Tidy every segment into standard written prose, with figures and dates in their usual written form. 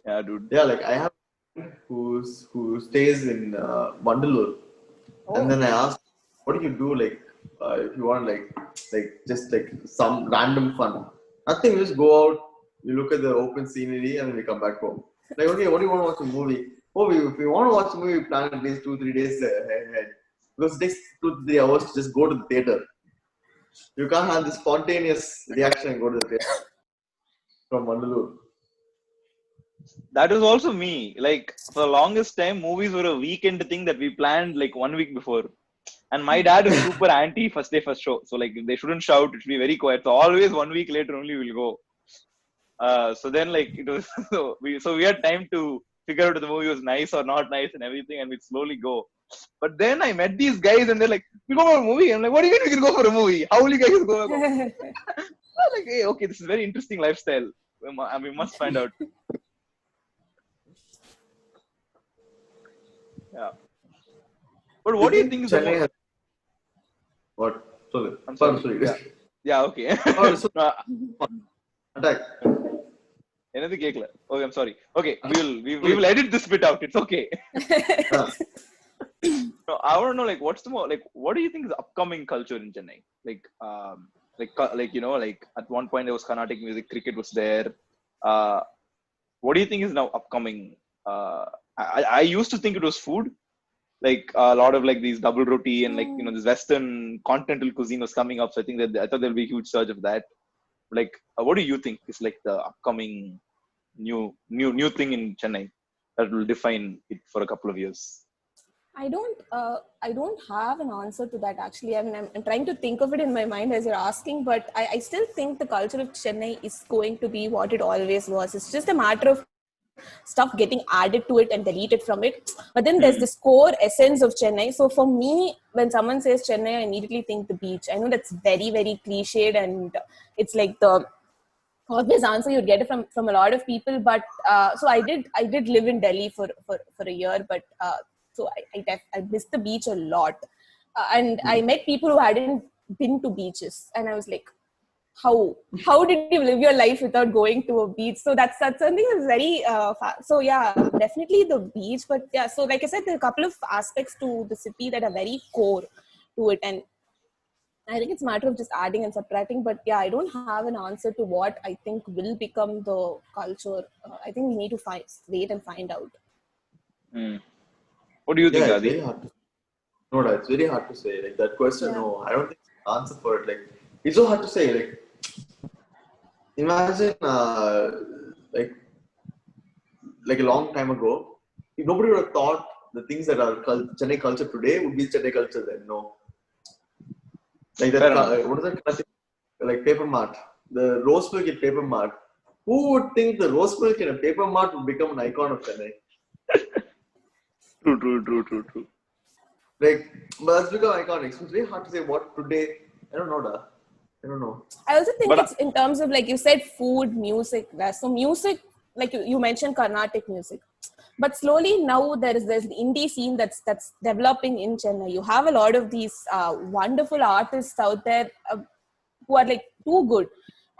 Yeah, dude. Yeah, like I have a friend who stays in Vandalur, and Oh. then I asked, "What do you do? Like, if you want like just like some random fun? Nothing. We just go out. We look at the open scenery, and then we come back home. Like, okay, what do you want to watch a movie? Oh, if we want to watch a movie, we plan at least 2-3 days ahead because it takes 2-3 hours to just go to the theater. You can't have the spontaneous reaction and go to the theater from Vandalur. That was also me. Like for the longest time, movies were a weekend thing that we planned like 1 week before. And my dad is super anti first day first show. So like they shouldn't shout. It should be very quiet. So always 1 week later only we'll go. So then like it was so we had time to figure out if the movie was nice or not nice and everything, and we'd slowly go. But then I met these guys and they're like, "We go for a movie." I'm like, "What do you mean we can go for a movie? How will you guys go?" I'm like, "Hey, okay, this is very interesting lifestyle. We must find out." Yeah. But Do you what do you think think is the Chennai most? has what? Sorry, I'm sorry, sorry. sorry. Yeah. Yeah. Okay. Oh, so No, attack. anything கேக்கல. Okay, I'm sorry. Okay, we will edit this bit out. It's okay. Ah, No, I want to know like what's the more like what do you think is the upcoming culture in Chennai? Like like at one point there was Carnatic music, cricket was there. Uh, what do you think is now upcoming? Uh, I used to think it was food, like a lot of like these double roti and like this Western continental cuisine was coming up. So I think that I thought there'll be a huge surge of that. Like, what do you think is like the upcoming new thing in Chennai that will define it for a couple of years? I don't have an answer to that actually. I mean, I'm trying to think of it in my mind as you're asking, but I still think the culture of Chennai is going to be what it always was. It's just a matter of stuff getting added to it and deleted from it. But then there's this core essence of Chennai. So for me, when someone says Chennai, I immediately think the beach. I know that's very, very cliched and it's like the obvious answer you'd get it from a lot of people, but so I did live in Delhi for a year, but so I missed the beach a lot, and I met people who hadn't been to beaches, and I was like, how did you live your life without going to a beach? So that's something that's very so yeah, definitely the beach. But yeah, so like I said, there are a couple of aspects to the city that are very core to it, and I think it's a matter of just adding and subtracting. But yeah, I don't have an answer to what I think will become the culture. I think we need to wait and find out. What do you yeah, think, it's Adi? very hard to no, no, it's very hard to say. Like that question, Yeah. no, I don't think there's an answer for it. Like it's so hard to say. Like imagine like like a long time ago, if nobody would have thought the things that are Chennai culture today would be Chennai culture then. No, like that. Fair enough. What is that classic? Like paper mart, the rose milk in paper mart. Who would think the rose milk in a paper mart would become an icon of Chennai? True. Like, but that's become iconic. So it's very hard to say what today. I don't know, da. I don't know. I also think But it's in terms of, like you said, food, music. So music, like you mentioned Carnatic music, but slowly now there's the indie scene that's developing in Chennai. You have a lot of these wonderful artists out there who are like too good,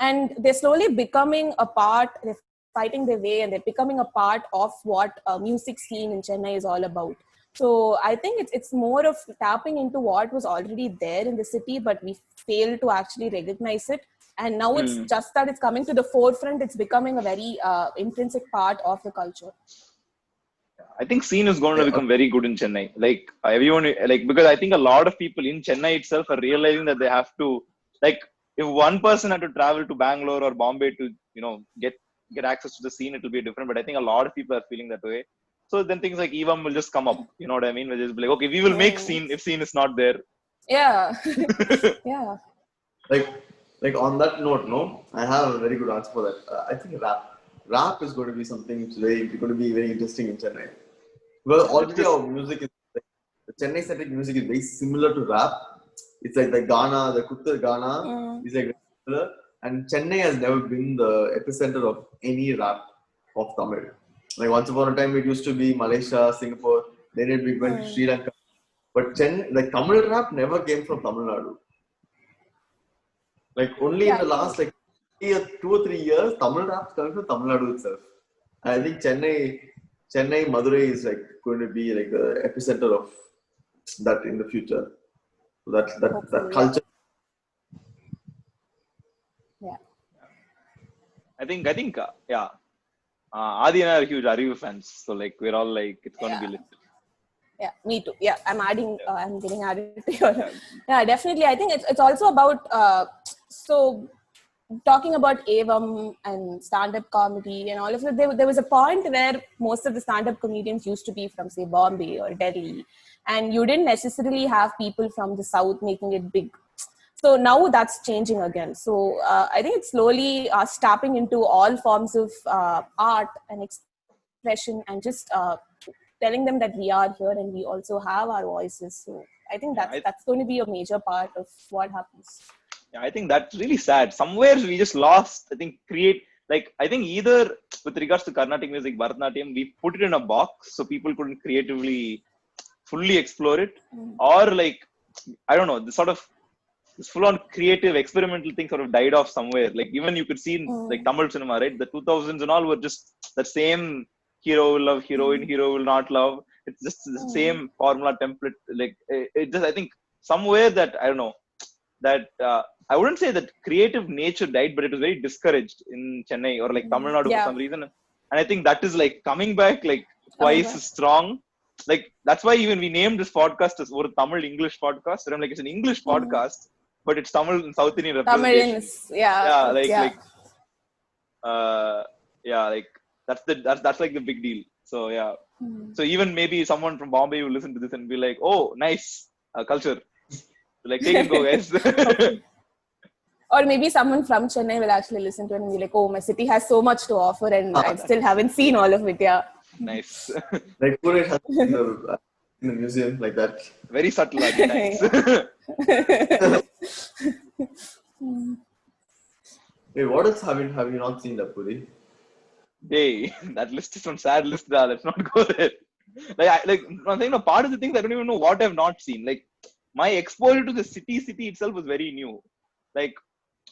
and they're slowly becoming a part. They're fighting their way, and they're becoming a part of what music scene in Chennai is all about. So I think it's more of tapping into what was already there in the city, but we fail to actually recognize it. And now it's just that it's coming to the forefront. It's becoming a very intrinsic part of the culture. I think scene is going to Yeah, become very good in Chennai. Like everyone, like because I think a lot of people in Chennai itself are realizing that they have to, like, if one person had to travel to Bangalore or Bombay to, get access to the scene, it will be different. But I think a lot of people are feeling that way. So then things like EVAM will just come up. You know what I mean? Which is like, okay, we will make scene if scene is not there. Yeah. Yeah. like, like on that note, no, I have a very good answer for that. I think rap is going to be something which is going to be very interesting in Chennai. Well, What's already this? our music is like, the Chennai centric music is very similar to rap. It's like the Ghana, the Kuttar Ghana is like very similar. And Chennai has never been the epicenter of any rap of Tamil. Like once upon a time, it used to be Malaysia, Singapore. Then it went to Sri Lanka. But like Tamil rap never came from Tamil Nadu. Like only in Yeah, the I think last like 2 or 3 years, Tamil rap is coming from Tamil Nadu itself. I think Chennai, Madurai is like going to be like the epicenter of that in the future. So that Hopefully, yeah. culture. Yeah. I think, yeah. Adi and I are huge Arivu fans, so like we're all like, it's going to be Yeah. lit. Yeah, me too. Yeah, I'm getting added to your. Yeah. Yeah, definitely. I think it's also about so talking about Avam and stand-up comedy and all of it. There was a point where most of the stand-up comedians used to be from, say, Bombay or Delhi, and you didn't necessarily have people from the South making it big. So now that's changing again. So I think it's slowly tapping into all forms of art and expression and just telling them that we are here and we also have our voices. So I think Yeah, that's going to be a major part of what happens. yeah, I think that's really sad. Somewhere we just lost, I think, I think either with regards to Carnatic music, Bharatanatyam, we put it in a box so people couldn't creatively fully explore it, or like, I don't know, this full on creative experimental thing sort of died off somewhere. Like, even you could see in like Tamil cinema, right? The 2000s and all were just the same: hero will love heroine, hero will not love. It's just the same formula template. Like, it just, I think, somewhere that, I don't know, that I wouldn't say that creative nature died, but it was very discouraged in Chennai or like Tamil Nadu for Yeah. some reason. And I think that is like coming back like twice back. strong. Like, that's why even we named this podcast as ஒரு Tamil English podcast. And I'm like, it's an English podcast, but it's Tamil and South Indian representation. Tamarians, yeah, Yeah, yeah. uh, yeah, like that's like the big deal. So yeah. So even maybe someone from Bombay will listen to this and be like, oh, nice culture. Like, take it, go, guys. Or maybe someone from Chennai will actually listen to it and be like, oh, my city has so much to offer and I still haven't seen all of it. Yeah. Nice. Like Pune has in the museum like that. Very subtle at times. Hey, what else have you not seen, Puri? Hey, that list is one sad list. Let's not go there. I'm saying, part of the things I don't even know what I've not seen. Like, my exposure to the city itself was very new. Like,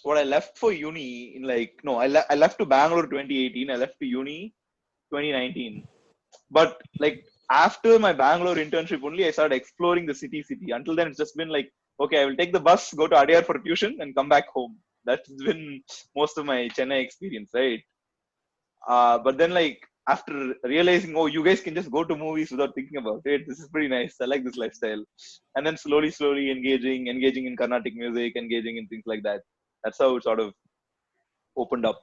what I left for uni in I left to Bangalore 2018. I left to uni 2019. But like, after my Bangalore internship only, I started exploring the city. Until then, it's just been like, okay, I will take the bus, go to Adyar for tuition, and come back home. That's been most of my Chennai experience, right? But then, like, after realizing, oh, you guys can just go to movies without thinking about it. This is pretty nice. I like this lifestyle. And then slowly engaging in Carnatic music, engaging in things like that. That's how it sort of opened up.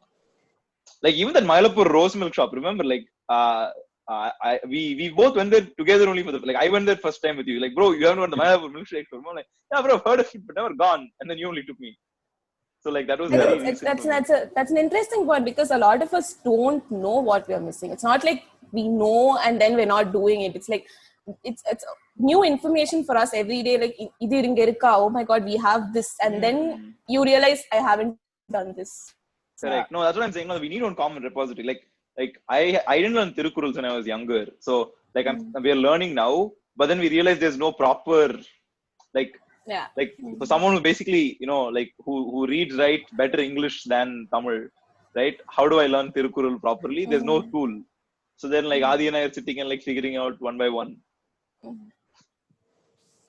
Like, even that Mylapore rose milk shop, remember? Like, we both went there together only for like, I went there first time with you. Like, bro, you haven't went to the Mylapore milkshake store. I'm like, yeah, bro, I've heard of it, but never gone. And then you only took me. So like, that was I very think recent. that's an interesting point because a lot of us don't know what we are missing. It's not like we know and then we're not doing it. It's like it's new information for us every day. Like, oh my god, we have this, and then you realize I haven't done this. Correct. No, that's what I'm saying. No, we need one common repository. Like I didn't learn Tirukurals when I was younger. So like, we are learning now, but then we realize there's no proper like for someone who basically, like, who reads, write better English than Tamil, right? How do I learn Tirukural properly? There's no tool. So then, like, Adi and I are sitting and like figuring out one by one.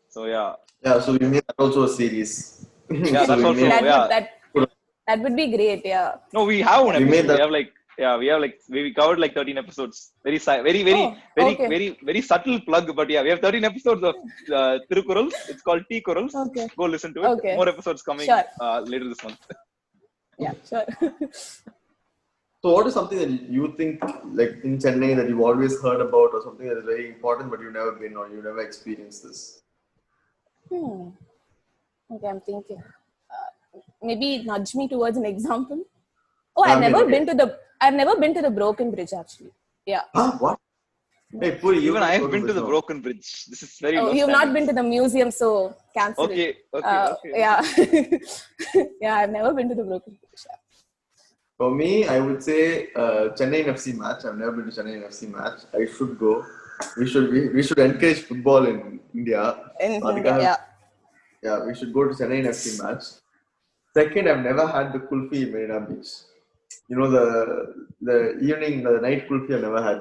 So yeah. Yeah, so we made that also a series. Yeah, So that's we also made- that would be great. Yeah. No, we have one We episode. made that- We have we covered like 13 episodes. Very very subtle plug, but yeah, we have 13 episodes of Tirukurals. It's called T-Kurals. Okay. Go listen to it. Okay. More episodes coming Sure. later this month. Yeah, sure. So what is something that you think, like, in Chennai, that you've always heard about, or something that is very important but you've never been or you've never experienced this? Okay, I'm thinking. Maybe nudge me towards an example. Oh, I've never been to the Broken Bridge actually. Yeah. Huh? What? Hey, Puri, Even I have been to the Broken Bridge. This is very. Oh, you've not been to the museum, so cancel Okay. it. Okay. Yeah. Yeah, I've never been to the Broken Bridge. Yeah. For me, I would say Chennai FC match. I've never been to Chennai FC match. I should go. We should encourage football in India. Yeah, we should go to Chennai FC match. Second, I've never had the kulfi in Marina Beach. you know the evening, the night kulfi I never had.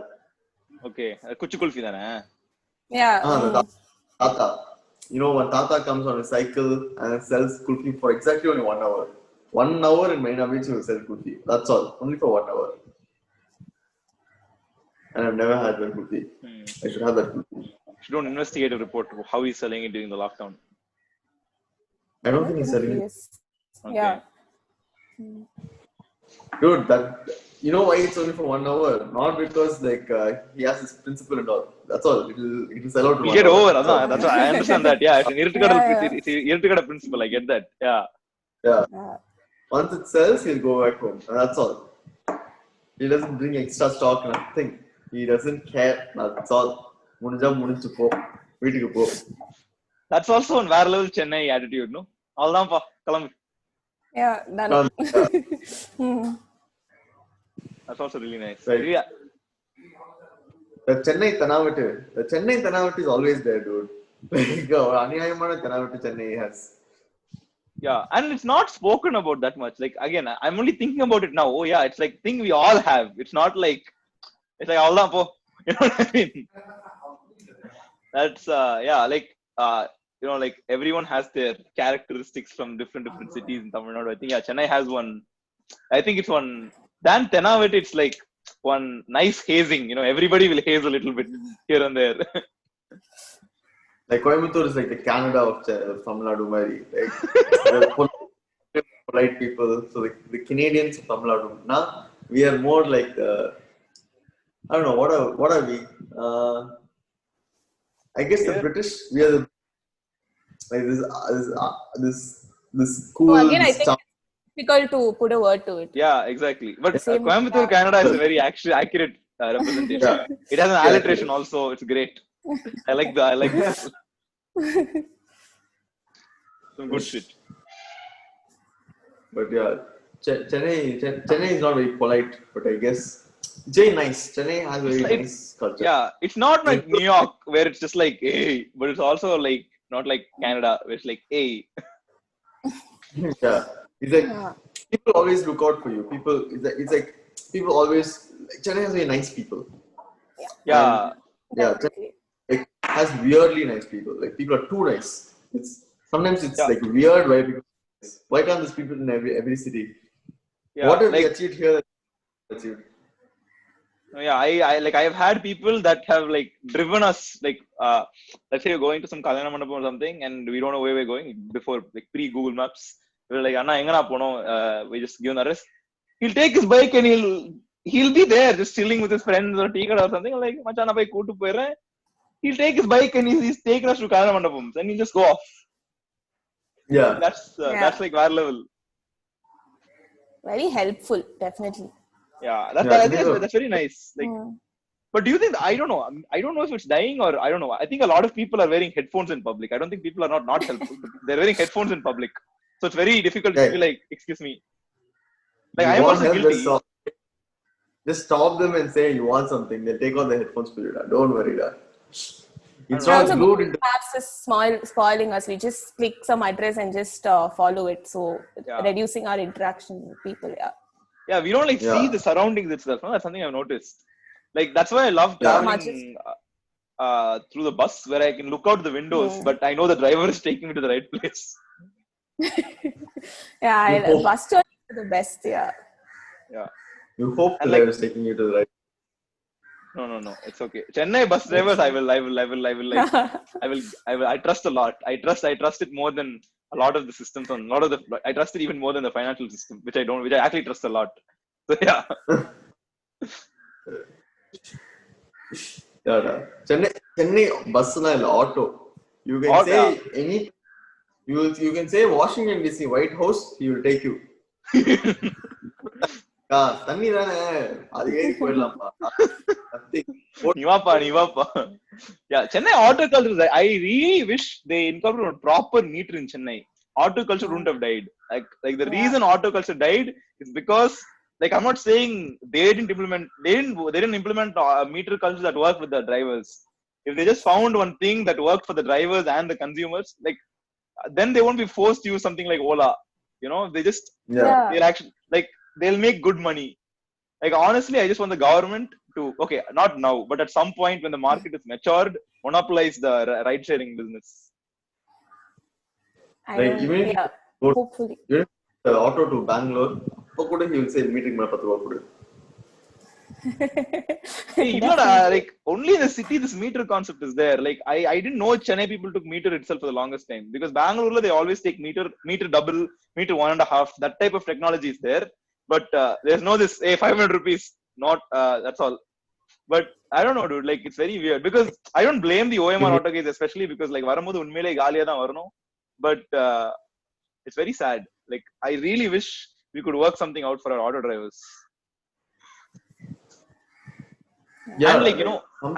Okay, kuchi kulfi தானே? Yeah. The tata. You know, when Tata comes on a cycle and sells kulfi for exactly only 1 hour. 1 hour in Marina Beach he will sell kulfi. That's all. Only for 1 hour. And I've never had that kulfi. I should have that kulfi. Should do an investigative report of how he's selling it during the lockdown. I don't think he's selling it. Yes. Okay. Yeah. Dude, that you know why it's only for 1 hour? Not because like he has his principle and all. That's all. It'll sell out. We'll get over. That's why I understand that. Yeah, it's an irritakada principle. I get that. Yeah. Yeah. Once it sells, he'll go back home. And that's all. He doesn't bring extra stock, nothing. He doesn't care. That's all. Munija po. Veetukku po. That's also a வேற level Chennai attitude, no? அவ்வளவுதான்ப்பா கிளம்பு. Yeah, done. That's also really nice. Right. Yeah. The Chennai Tanavati is always there, dude. Like, aniyayamana Tanavati Chennai has. Yeah, and it's not spoken about that much. Like again, I'm only thinking about it now. Oh yeah, it's like thing we all have. It's not like it's like all po. You know what I mean? That's yeah, like you know, like everyone has their characteristics from different cities in Tamil Nadu. I think yeah, Chennai has one. I think it's one. Than Tenavati, it's like one nice hazing. You know, everybody will haze a little bit here and there. Like Coimbatore is like the Canada of Tamil Nadu, Mari. Like the polite people. So the Canadians of Tamil Nadu. Now we are more like I don't know what are we? I guess the British. We are the, like this cool. So again, I think it's difficult to put a word to it. Yeah, exactly. But Coimbatore, Canada is a very actually accurate representation. Yeah. It has an alliteration also. It's great. I like that. Some good shit. But yeah, Chennai is not very polite, but I guess nice. Chennai has very nice culture. Yeah, it's not like New York where it's just like hey, but it's also like not like Canada where it's like hey. Yeah, it's like people always look out for you. People, it's like people always. Like, Chennai has very nice people. Yeah. Chennai has weirdly nice people. Like people are too nice. Sometimes it's like weird why can't these people in every city? Yeah, what have like, they achieved here? Achieved? Yeah, I have had people that have like driven us like let's say you're going to some Kalyana Mandapam or something and we don't know where we're going before like pre Google Maps. We're like Anna engana pono we just give an address. He'll take his bike and he'll be there just chilling with his friends or tea or something like machana bike kootu poire. He'll take his bike and he's taking us to Kalyana Mandapam and he'll just go off. Yeah. That's like our level. Very helpful, definitely. Yeah, that's very nice. Like, but do you think I don't know if it's dying or I don't know. I think a lot of people are wearing headphones in public. I don't think people are not helpful. They're wearing headphones in public, so it's very difficult to be like, excuse me. Like I am also guilty. Just stop them and say you want something. They'll take all the headphones for you. Don't worry, that. It's not glued into. Maps is spoiling us. We just click some address and just follow it. So reducing our interaction with people. Yeah, we don't see the surroundings itself. No? That's something I've noticed. Like that's why I love traveling through the bus, where I can look out the windows, but I know the driver is taking me to the right place. Bus journey is the best. Yeah. You hope the driver is taking you to the right. No. It's okay. Chennai bus drivers, I will I trust a lot. I trust it more than a lot of the systems on a lot of the. I trust it even more than the financial system, which I actually trust a lot. So yeah. Chennai bus na auto. You can say any. You can say Washington DC White House. He will take you. தண்ணி தானே அது ஏறி போயிடலாம்ப்பா. நீ வாப்பா. Yeah, Chennai auto culture. I really wish they incorporated proper meter in Chennai. Auto culture wouldn't have died. Like the reason auto culture died is because like I'm not saying they didn't implement meter culture that work with the drivers. If they just found one thing that worked for the drivers and the consumers, like then they won't be forced to use something like Ola. You know, they just they're actually like they'll make good money. Like honestly, I just want the government to, okay, not now, but at some point when the market is matured, monopolize the ride sharing business. I Like don't, even if you yeah, go hopefully. the auto to Bangalore, he will say meeting my 10 ரூபா கொடு. Hey, Definitely. like only in the city this meter concept is there. Like I didn't know Chennai people took meter itself for the longest time, because Bangalore they always take meter double, meter 1.5. That type of technology is there, but there's no this 500 rupees. Not that's all. But I don't know, dude. Like it's very weird, because I don't blame the OMR auto guys, especially because like வரும்போது உண்மையிலே காலியா தான் வரணும். But it's very sad. Like I really wish we could work something out for our auto drivers. Yeah, And like,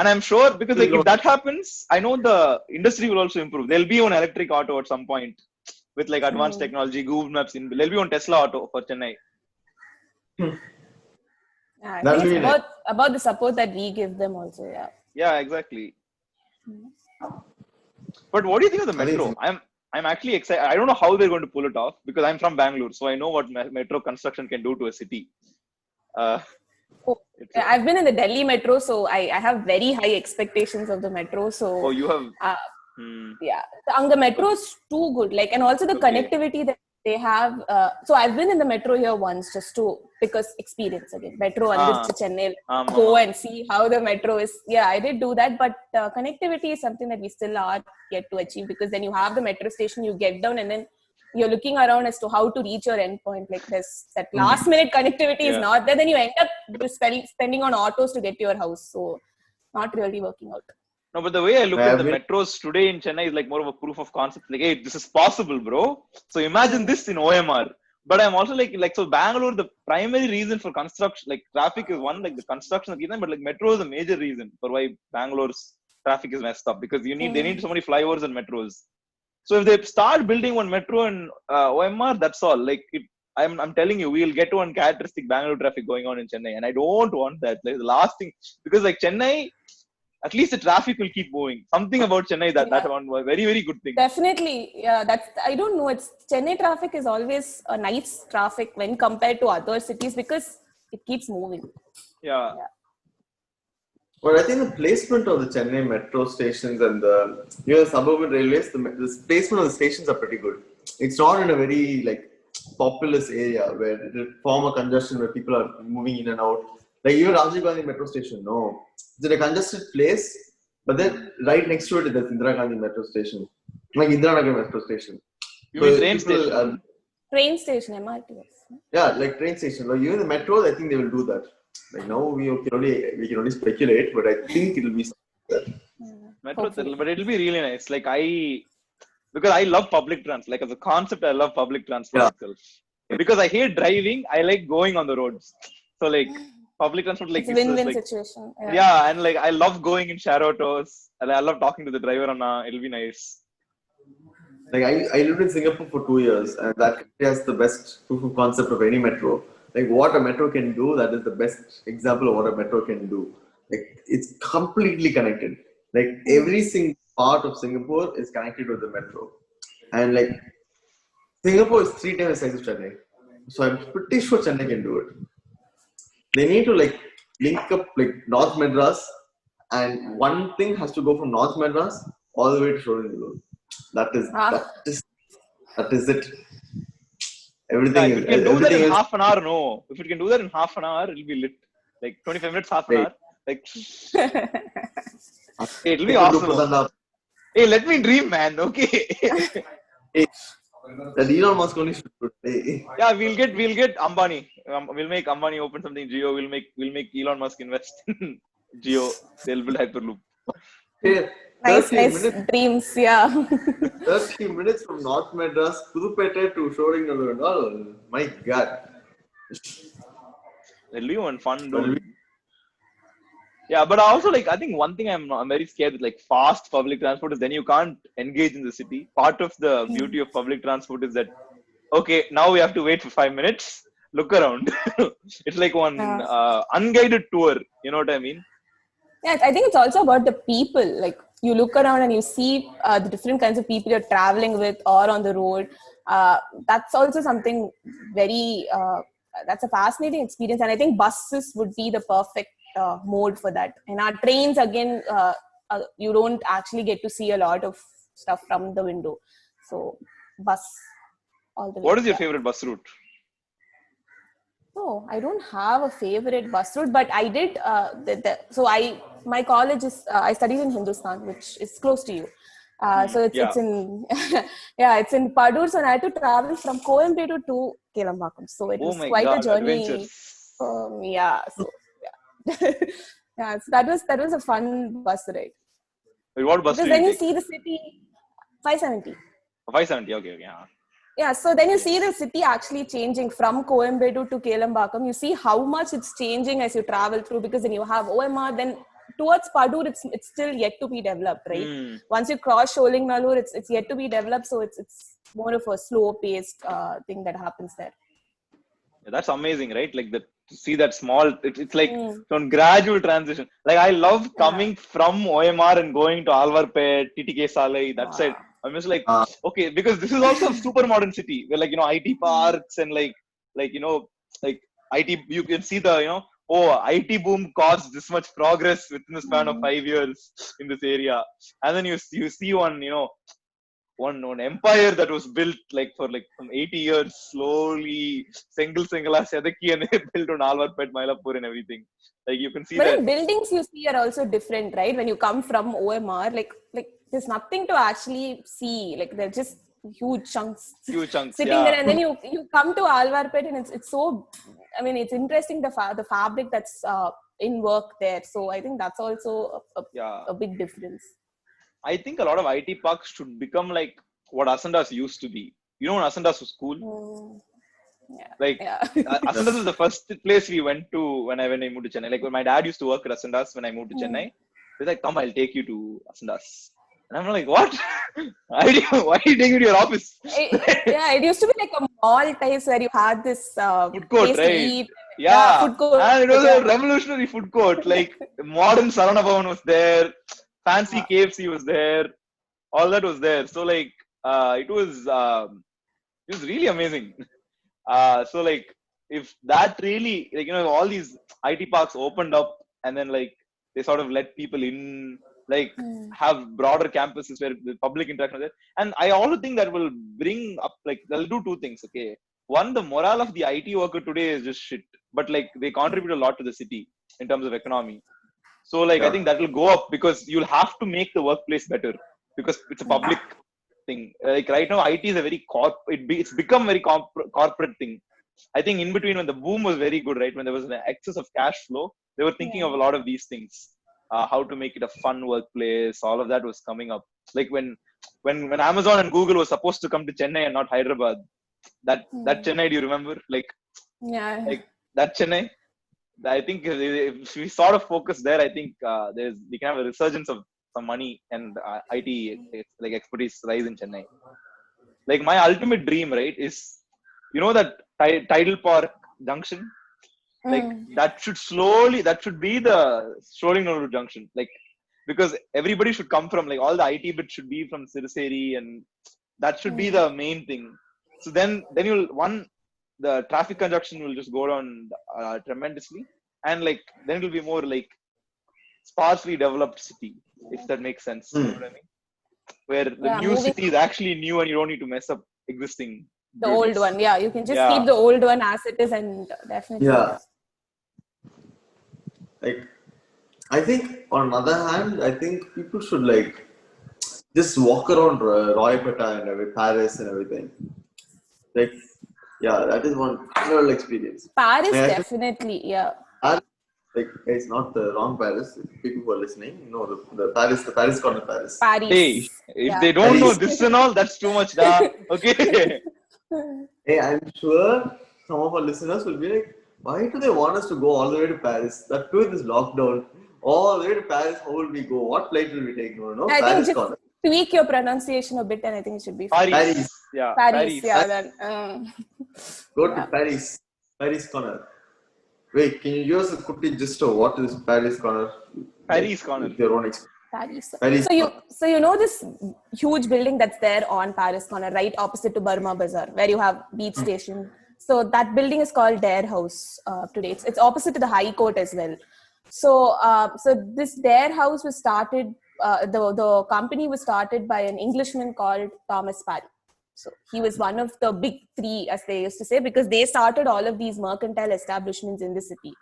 and I'm sure, because like if that happens, I know the industry will also improve. There'll be one electric auto at some point with like advanced technology, Google Maps there'll be one Tesla auto for Chennai. I think it's about the support that we give them also. Yeah, exactly. But what do you think of the metro? I'm actually excited. I don't know how they're going to pull it off, because I'm from Bangalore, so I know what metro construction can do to a city. I've been in the Delhi metro, so I have very high expectations of the metro. So you have. Yeah, the metro is too good. Like, and also the connectivity that they have. So I've been in the metro here once, just to because experience again. Metro to Chennai, go and see how the metro is. Yeah, I did do that, but connectivity is something that we still are yet to achieve, because then you have the metro station, you get down, and then you're looking around as to how to reach your endpoint. Like there's that last minute connectivity is not there. Then you end up spending on autos to get to your house. So not really working out. No, but the way I look at the metros today in Chennai is like more of a proof of concept. Like, hey, this is possible, bro. So imagine this in OMR. But I'm also like so Bangalore, the primary reason for construction, like traffic is one, like the construction of Ethan, but like metro is a major reason for why Bangalore's traffic is messed up, because they need so many flyovers and metros. So if they start building one metro in OMR, that's all. Like I'm telling you, we'll get one characteristic Bangalore traffic going on in Chennai, and I don't want that. Like the last thing, because like Chennai, at least the traffic will keep moving. Something about Chennai that one was very, very good thing. Definitely, yeah. I don't know. It's Chennai traffic is always a nice traffic when compared to other cities, because it keeps moving. Yeah. But I think the placement of the Chennai metro stations and the suburban railways, the placement of the stations are pretty good. It's not in a very like populous area where it will form a congestion where people are moving in and out. Like even Rajiv Gandhi metro station, no, it's in a congested place, but then right next to it is the Indira Gandhi metro station, like Indira Nagar metro station. You mean train station? Train station, MRT. Yeah, like train station. Like even the metros, I think they will do that. Like now we can only speculate, but I think it will be metro, but it will be really nice. Like because I love public transport. Like as a concept, I love public transport itself. Because I hate driving, I like going on the roads. So like public transport, like it's a win-win situation. Yeah, and like I love going in share autos, and I love talking to the driver. It'll be nice. Like I lived in Singapore for 2 years, and that has the best proof of concept of any metro. Like what a metro can do, that is the best example of what a metro can do. Like it's completely connected. Like every single part of Singapore is connected with the metro, and like Singapore is 3 times the size of Chennai, so I'm pretty sure Chennai can do it. They need to like link up like North Madras, and one thing has to go from North Madras all the way to Shoringalur. That is it. Everything if it can do that in half an hour, no. If it can do that in half an hour, it'll be lit. Like 25 minutes, half an hour. Like it'll be awesome. Hey, let me dream, man. Okay. Hey, that Elon Musk only should do it. Yeah, we'll get Ambani. We'll make Ambani open something Jio. We'll make Elon Musk invest in Jio. They'll build Hyperloop. Hey, nice dreams, yeah. 30 minutes from North Madras, Pudupete to Shoringalur and all. My God. It'll be one fun, dude. Yeah, but also like I think one thing I'm very scared with like fast public transport is then you can't engage in the city. Part of the beauty of public transport is that okay, now we have to wait for 5 minutes. Look around. It's like one unguided tour. You know what I mean? Yeah, I think it's also about the people. Like you look around and you see the different kinds of people you're traveling with or on the road. That's also something very that's a fascinating experience, and I think buses would be the perfect mode for that. And our trains, again, you don't actually get to see a lot of stuff from the window, so bus all the way. What is your favorite bus route? So I don't have a favorite bus route, but I did. My college is I studied in Hindustan, which is close to you. So it's in it's in Padur. So I had to travel from Coimbatore to Kelambakam. So it was quite a journey. Adventures. So yeah. Yeah, so that was a fun bus ride. What bus Because do then you take? see the city, 570. 570. Okay. Yeah. Yeah, so then you see the city actually changing from Coimbatore to Kelambakam. You see how much it's changing as you travel through, because then you have OMR, then towards Padur, it's still yet to be developed, right? Once you cross Sholingnallur, it's yet to be developed, so it's more of a slow-paced thing that happens there. Yeah, that's amazing, right? Like to see that small, it's like some gradual transition. Like I love coming from OMR and going to Alvarpet, TTK Salai, that side. I'm just like, okay, because this is also a super modern city where, like, IT parks and like IT, you can see the, IT boom caused this much progress within the span of 5 years in this area. And then you see one empire that was built for some 80 years slowly, single Sedaki, and they built on Alvarpet, Mylapore and everything. Like you can see but that. But buildings you see are also different, right? When you come from OMR, like there's nothing to actually see. Like they're just huge chunks sitting there, and then you come to Alvarpet, and it's so. I mean, it's interesting the fabric that's in work there. So I think that's also a big difference. I think a lot of IT parks should become like what Asandas used to be. You know when Asandas was cool? Asandas was the first place we went to when I moved to Chennai. Like when my dad used to work at Asandas when I moved to Chennai. He's like, come, I'll take you to Asandas. And I'm like, what? Why are you taking me to your office? It used to be like a mall type where you had this food court, place right? to eat. Yeah, food court. And it was a revolutionary food court. Like modern Sarana Bhavan was there, fancy KFC was there, all that was there. So like, it was really amazing. So like, if that really, like, all these IT parks opened up and then like they sort of let people in, like have broader campuses where the public interaction is there. And I also think that will bring up, like, they'll do two things. Okay, one, the morale of the IT worker today is just shit, but like they contribute a lot to the city in terms of economy. So like I think that will go up because you'll have to make the workplace better because it's a public thing. Like right now, IT is a very it's become very corporate thing. I think in between when the boom was very good, right, when there was an excess of cash flow, they were thinking of a lot of these things. How to make it a fun workplace, all of that was coming up. Like when Amazon and Google was supposed to come to Chennai and not Hyderabad, that Chennai, do you remember? Like that Chennai. I think if we sort of focus there, I think we can have a resurgence of some money and IT like expertise rise in Chennai. Like my ultimate dream, right, is that Tidal Park Junction. Like that should be the Sholingnallur junction, like because everybody should come from, like, all the IT bits should be from Siriseri, and that should be the main thing. So then the traffic congestion will just go down tremendously, and like then it will be more like sparsely developed city, if that makes sense. You know what I mean? Where the new city is actually new and you don't need to mess up existing. The old one, you can just keep the old one as it is, and definitely. Like, I think on the other hand, I think people should like just walk around Roypeta and Paris and everything. Like, that is one real experience. Paris, definitely, Like, it's not the wrong Paris. People who are listening, the Paris corner Paris. Hey, if they don't know this and all, that's too much. Okay. Hey, I'm sure some of our listeners will be like, why do they want us to go all the way to Paris? That too in this lockdown. All the way to Paris, how will we go? What flight will we take? No, I Paris think corner. Tweak your pronunciation a bit, and I think it should be fine. Paris. Paris. Go to Paris. Paris corner. Wait, can you give us a quick gist of what is Paris corner? Paris corner. With your own experience. Paris. So you know this huge building that's there on Paris corner, right opposite to Burma Bazaar, where you have beach station, So that building is called Dare House today. It's opposite to the High Court as well. So this Dare House was started. The company was started by an Englishman called Thomas Parry. So he was one of the big three, as they used to say, because they started all of these mercantile establishments in the city.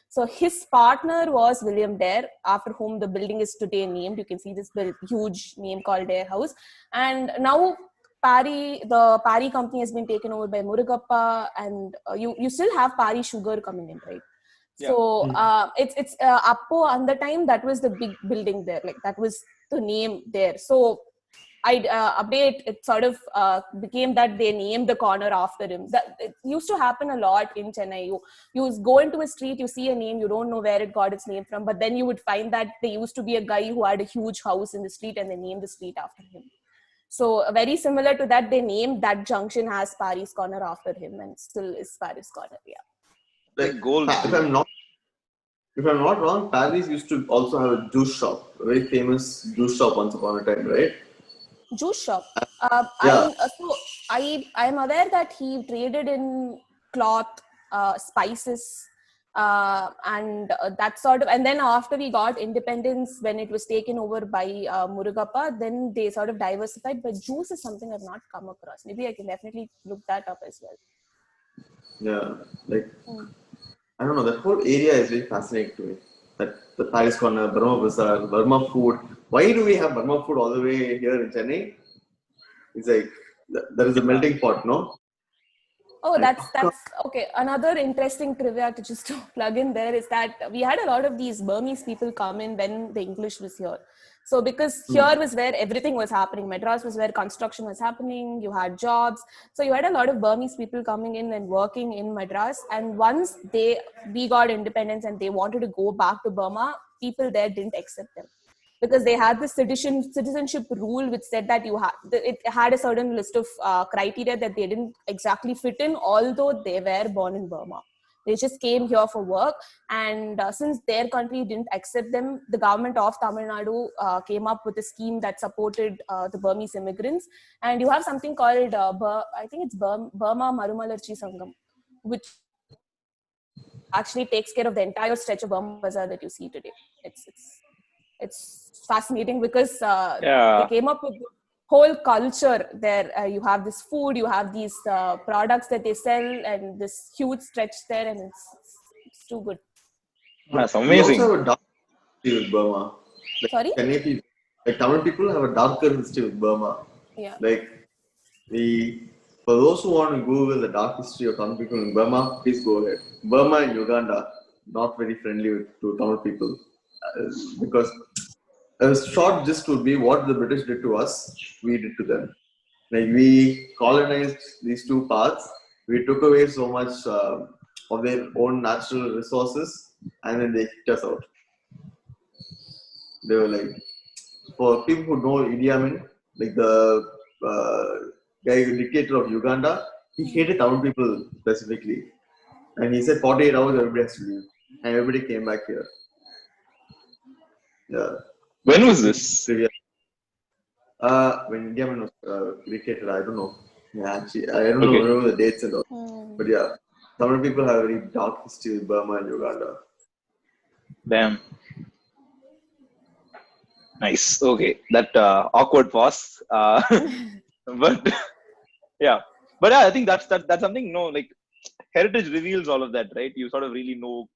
So his partner was William Dare, after whom the building is today named. You can see this huge name called Dare House. And now the Parry company has been taken over by Murugappa, and you still have Parry Sugar coming in, right? Yeah. So it's Appo, on the time, that was the big building there. Like that was the name there. So I update, it sort of became that they named the corner after him. That it used to happen a lot in Chennai. You go into a street, you see a name, you don't know where it got its name from, but then you would find that there used to be a guy who had a huge house in the street and they named the street after him. So very similar to that, they named that junction as Parry's Corner after him, and still is Parry's Corner. Yeah. Like gold. If I'm not wrong, Paris used to also have a juice shop, a very famous juice shop once upon a time, right? Juice shop. Yeah. I'm aware that he traded in cloth, spices, and that sort of. And then after we got independence, when it was taken over by Murugappa, then they sort of diversified. But juice is something I've not come across. Maybe I can definitely look that up as well. Yeah, like I don't know, that whole area is very fascinating to me. That the Paris Corner, Burma Bazaar, Burma food. Why do we have Burma food all the way here in Chennai? It's like there is a melting pot, no? Oh, that's okay. Another interesting trivia to just plug in there is that we had a lot of these Burmese people come in when the English was here. So because here was where everything was happening. Madras was where construction was happening. You had jobs. So you had a lot of Burmese people coming in and working in Madras. And once we got independence and they wanted to go back to Burma, people there didn't accept them, because they had this citizenship rule which said that it had a certain list of criteria that they didn't exactly fit in, although they were born in Burma. They just came here for work, and since their country didn't accept them, the government of Tamil Nadu came up with a scheme that supported the Burmese immigrants. And you have something called, I think it's Burma Marumalarchi Sangam, which actually takes care of the entire stretch of Burma Bazaar that you see today. It's fascinating because they came up with the whole culture there. You have this food, you have these products that they sell, and this huge stretch there, and it's too good. That's amazing. We also have a dark history with Burma. Like, Sorry? Tamil people have a darker history with Burma. Yeah. Like for those who want to Google the dark history of Tamil people in Burma, please go ahead. Burma and Uganda, not very friendly to Tamil people, because a short gist would be what the British did to us, we did to them. Like we colonized these two parts, we took away so much of their own natural resources, and then they kicked us out. They were like, for people who know Idi Amin, like the dictator of Uganda, he hated Tamil people specifically, and he said 48 hours everybody has to leave, and everybody came back here. Yeah. When was this? When Idi Amin was dictator, I don't know. Yeah, actually, I don't know the dates and all. But yeah, Tamil people have a very dark history with Burma and Uganda. Damn. Nice. Okay, that awkward pause. But yeah, I think that's something. No, like heritage reveals all of that, right? You sort of really know,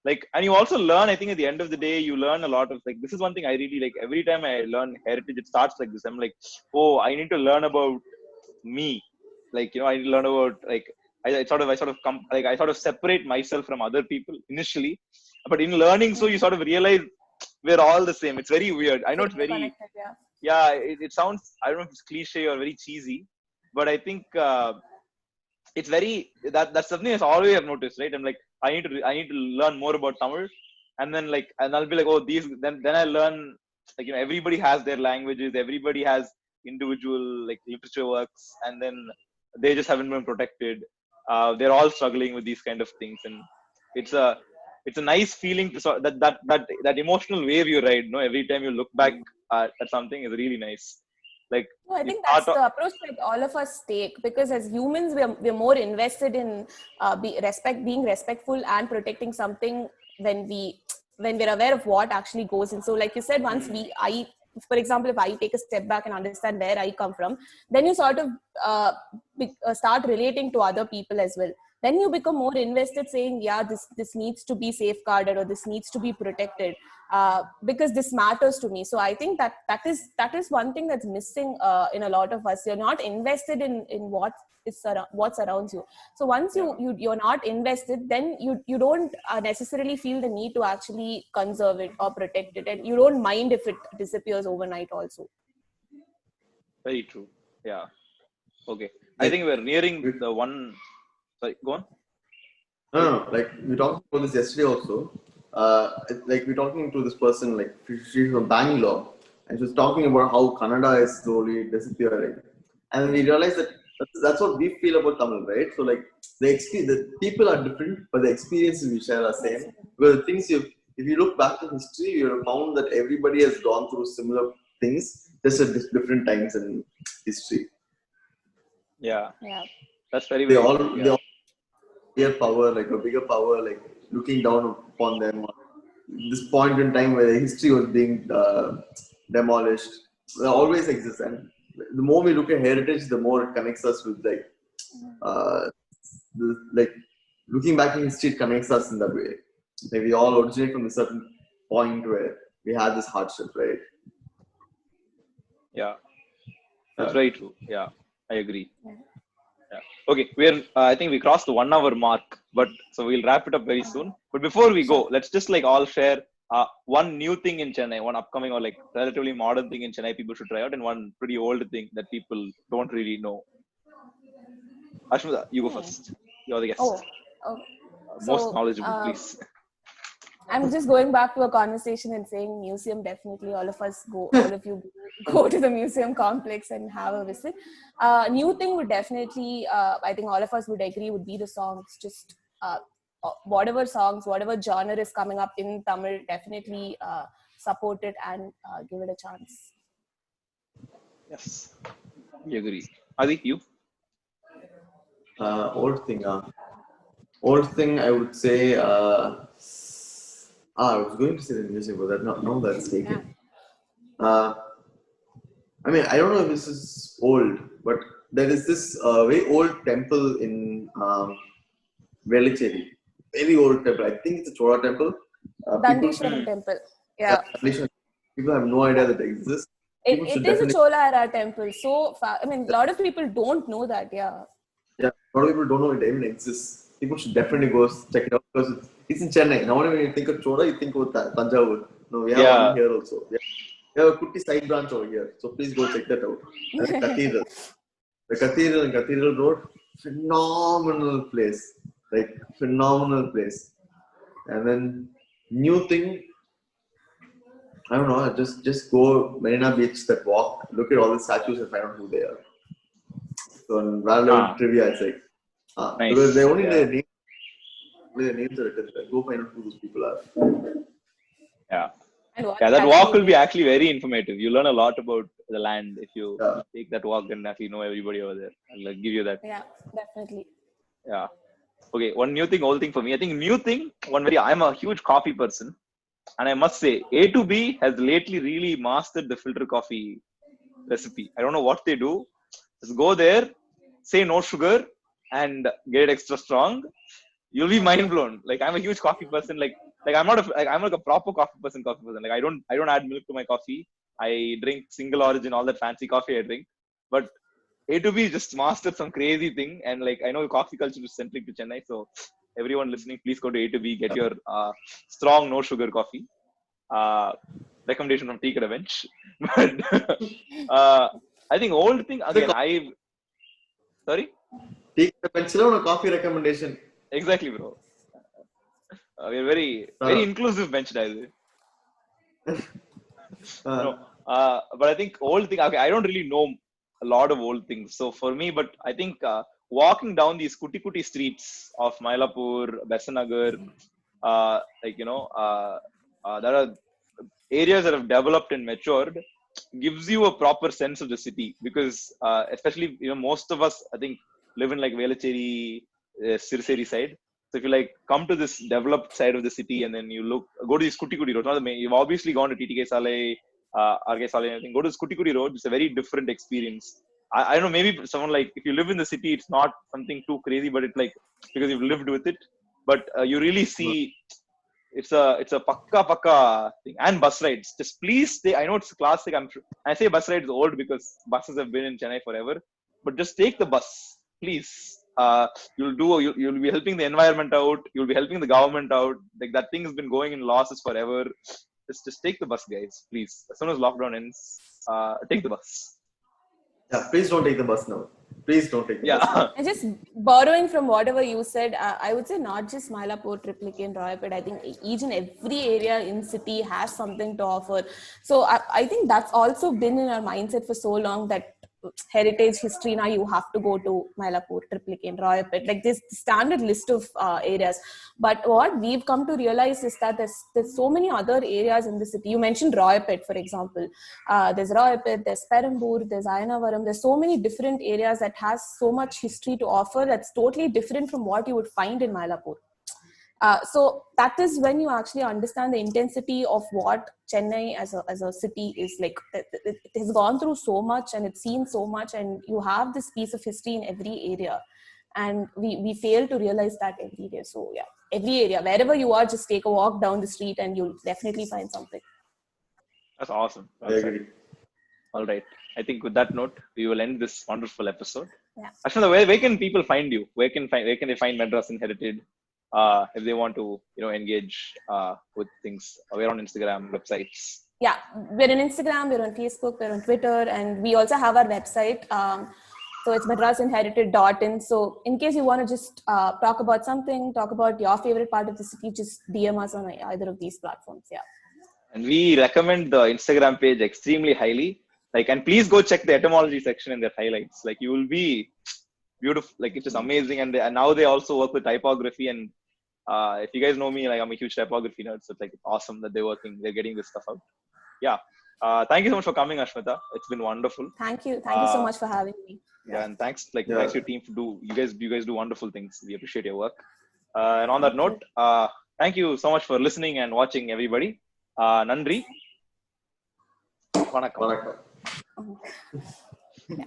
like, and you also learn. I think at the end of the day, you learn a lot of, like, this is one thing I really like. Every time I learn heritage, it starts like this. I'm like, oh, I need to learn about me. Like, I need to learn about, like, I sort of separate myself from other people initially, but in learning, so you sort of realize we're all the same. It's very weird. I know it's very, it sounds, I don't know if it's cliche or very cheesy, but I think it's very, that's something that's always I've noticed, right? I'm like, I need to learn more about Tamil, and then and I'll be like, oh, then I learn, like, everybody has their languages, everybody has individual, like, literature works, and then they just haven't been protected. They're all struggling with these kind of things, and it's a nice feeling to that emotional wave you ride. Every time you look back at something is really nice. Like, No, I you think start that's the approach that all of us take, because as humans, we're more invested in being respectful and protecting something when we're aware of what actually goes in. So, like you said, for example, if I take a step back and understand where I come from, then you sort of start relating to other people as well. Then you become more invested, saying, yeah, this needs to be safeguarded or this needs to be protected. Because this matters to me. So I think that is one thing that's missing in a lot of us. You're not invested in what surrounds you. So once you're not invested, then you don't necessarily feel the need to actually conserve it or protect it, and you don't mind if it disappears overnight also. very true. Yeah. Okay. I think we're nearing the one. Sorry, go on. No. Like we talked about this yesterday also. Like we're talking to this person, like she's from Bangalore, and she was talking about how Kannada is slowly disappearing, and we realized that that's what we feel about Tamil, right? So like the people are different, but the experiences we share are same. Because the things if you look back in history, you have found that everybody has gone through similar things, just at different times in history. Yeah. Yeah. That's very, They very all true. they Yeah. all bigger power, like a bigger power, like looking down upon them. This point in time where history was being demolished, it always exists. And the more we look at heritage, the more it connects us with uh, like looking back in history, it connects us in that way. Like we all originate from a certain point where we had this hardship, right? Yeah. That's very true. Yeah. I agree. Yeah. Okay, I think we crossed the 1 hour mark, but so we'll wrap it up very soon. But before we go, let's just like all share one new thing in Chennai, one upcoming or like relatively modern thing in Chennai people should try out, and one pretty old thing that people don't really know. Ashmita, you go first. You're the guest. Oh. Most So, knowledgeable, please. I'm just going back to a conversation and saying museum, definitely all of you go to the museum complex and have a visit. New thing would definitely, I think all of us would agree, would be the songs. Just whatever songs, whatever genre is coming up in Tamil, definitely support it and give it a chance. Yes, we agree. Adi, you? Old thing, old thing, I would say. I was going to say the music, but no, that's taken. I mean, I don't know if this is old, but there is this very old temple in Velicheri. Very old temple. I think it's a Chola temple. Dandeshwaram temple. Yeah. People have no idea that it exists. It is a Chola era temple. So, I mean, a lot of people don't know that. Yeah. Yeah, a lot of people don't know it even exists. People should definitely go check it out because it's in Chennai. Now, when you think of Chola, you think of Tanjavur. No, we have one here also. We have a Kutti side branch over here. So please go check that out. And the cathedral. The cathedral and Cathedral Road, phenomenal place. Like, phenomenal place. And then, new thing, I don't know, just go Marina Beach, that walk, look at all the statues and find out who they are. So, in relevant trivia, it's like, Nice. because they only their names are written there. Go find out who those people are. Yeah. Yeah, that walk will be actually very informative. You learn a lot about the land if you take that walk and actually know everybody over there. I'll give you that. Yeah, definitely. Yeah. Okay, one new thing, old thing for me. I think new thing, I'm a huge coffee person. And I must say, A to B has lately really mastered the filter coffee recipe. I don't know what they do. Just go there, say no sugar, and get it extra strong. You'll be mind blown. Like, I'm a huge coffee person. Like I'm like a proper coffee person. Like I don't add milk to my coffee. I drink single origin, all that fancy coffee I drink. But A to B just mastered some crazy thing. And like, I know coffee culture is centric to Chennai. So everyone listening, please go to A to B, get your strong no sugar coffee. Recommendation from Tea Kada Bench. But I think old thing again. Sorry. Tea Kada Bench or coffee recommendation. Exactly, bro. We're very inclusive bench, guys. No, but I think old thing. Okay, I don't really know a lot of old things. So for me, but I think walking down these kuti streets of Mylapore, Besanagar, there are areas that have developed and matured. gives you a proper sense of the city, because especially most of us I think live in like Velachery, Sirseri side. So if you like come to this developed side of the city and then you go to these Kuti Kuti roads, not the main, you've obviously gone to TTK Salai, RK Salai, anything. Go to this Kuti Kuti road. It's a very different experience. I don't know, maybe someone like, if you live in the city, it's not something too crazy, but it's like, because you've lived with it, but you really see it's a pakka thing. And bus rides, just please stay. I know it's classic. I say bus rides old because buses have been in Chennai forever, but just take the bus, please. You'll be helping the environment out. You'll be helping the government out. Like, that thing has been going in losses forever. Just take the bus, guys, please. As soon as lockdown ends, take the bus. Yeah, please don't take the bus now. Please don't take the bus now. And just borrowing from whatever you said, I would say not just Mylapore, Triplicane, Royapet. I think each and every area in city has something to offer. So I think that's also been in our mindset for so long, that heritage history, now you have to go to Mylapore, Triplicane, Royapet, like this standard list of areas. But what we've come to realize is that there's so many other areas in the city. You mentioned Royapet, for example. There's Royapet, there's Perambur, there's Ayanavaram. There's so many different areas that has so much history to offer that's totally different from what you would find in Mylapore. So that is when you actually understand the intensity of what Chennai as a city is like. It has gone through so much and it's seen so much, and you have this piece of history in every area, and we fail to realize that every day. So yeah, every area, wherever you are, just take a walk down the street and you'll definitely find something. That's awesome. I agree. All right. I think with that note, we will end this wonderful episode. Yeah. Ashwanda, where can people find you? Where can they find Madras Inherited? If they want to, engage with things, we're on Instagram, websites. Yeah, we're on Instagram, we're on Facebook, we're on Twitter, and we also have our website. So it's madrasinherited.in. So in case you want to just talk about something, talk about your favorite part of the city, just DM us on either of these platforms. Yeah. And we recommend the Instagram page extremely highly. Like, and please go check the etymology section and their highlights. Like, you will be beautiful. Like, it's just amazing. And now they also work with typography. And if you guys know me, like, I'm a huge typography nerd, so it's like awesome that they're getting this stuff out. Yeah. Thank you so much for coming, Ashmita. It's been wonderful. Thank you so much for having me. Yeah, and thanks to your team for you guys do wonderful things. We appreciate your work. And on that note, thank you so much for listening and watching, everybody. Nandri. Vanakkam. Vanakkam. Yeah.